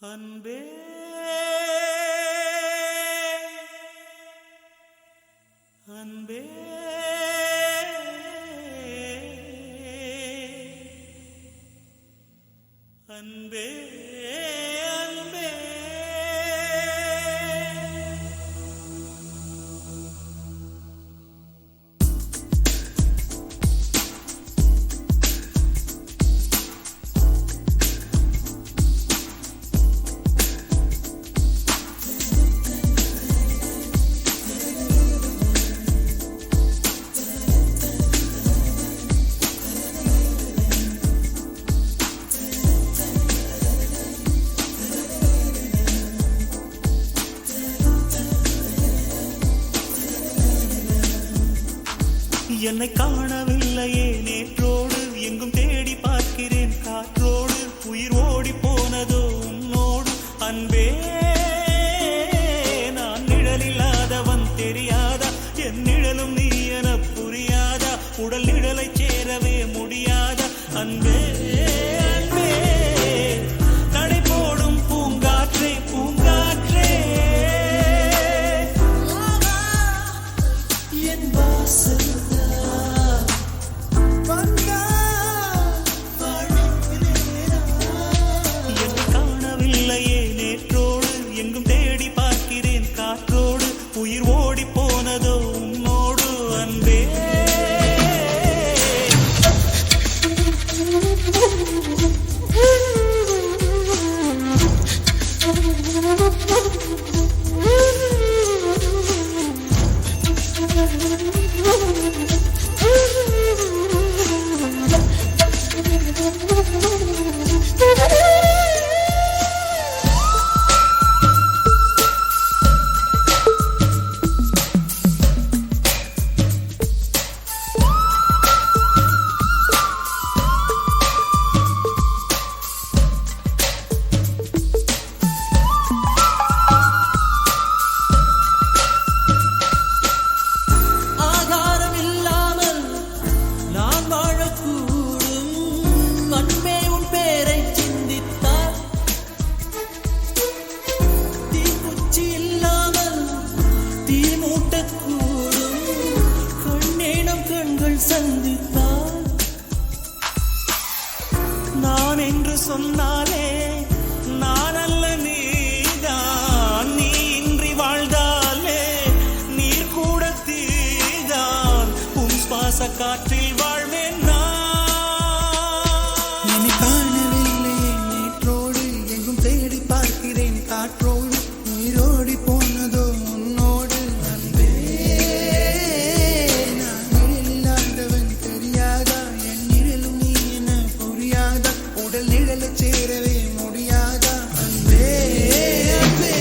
அன்பே அன்பே அன்பே அன்பே என்னை காணவில்லையே நேற்றோடு எங்கும் தேடி பார்க்கிறேன் காற்றோடு உயிர் ஓடி போனதோ உன்னோடு அன்பே நான் நிழலில்லாதவன் தெரியாதா என் நிழலும் நீ என புரியாதா உடல் நிழலை சேரவே முடியாதா அன்பே அன்பே நடை போடும் பூங்காற்றே பூங்காற்றே என் வாசல் உயிர் ஓடி போனதோ உன்னோடு அன்பே சந்தித்தால் நான் என்று சொன்னாலே நான் அல்ல நீதான் நீ இன்றி வாழ்ந்தாலே நீர் கூட தீதான் உன் சுவாச காற்றில் வாழ்வேன் நான் காணவில்லை நேற்றோடு எங்கும் தேடி பார்க்கிறேன் காற்றோடு நீரோடி போனதோ உன்னோடு சேரவே முடியாதா அன்பே அன்பே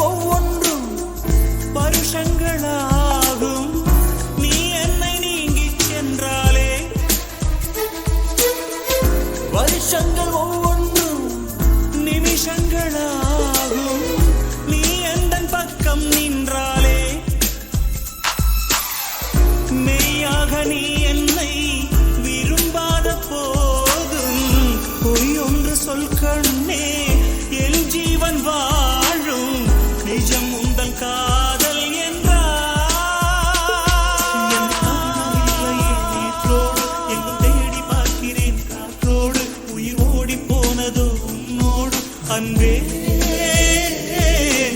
ஒவ்வொன்றும் வருஷங்களாகும் நீ என்னை நீங்கி சென்றாலே வருஷங்கள் ஒவ்வொன்றும் நிமிஷங்களாகும் நீ எந்தன் பக்கம் நின்றாலே மெய்யாக நீ என்னை விரும்பாத போதும் பொய் ஒன்று சொல் கண்ணே என் ஜீவன் வாழும் நிஜம் உந்தன் காதல் நேற்றோடு எங்கும் தேடி பார்க்கிறேன் காற்றோடு உயிர் ஓடி போனதோ உன்னோடு அன்பே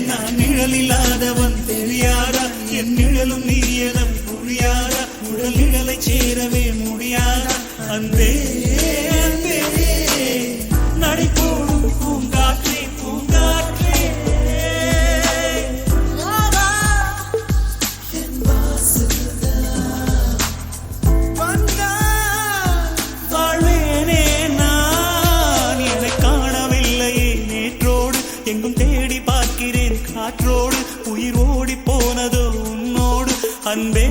நான் நிழலில்லாதவன் தெரியாதா என் நிழலும் நீ என புரியாதா உடல் நிழலை சேரவே முடியாதா அன்பே அன்பே நடை போடும் பூங்காற்றே பூங்காற்றே என் வாசல் அன்பே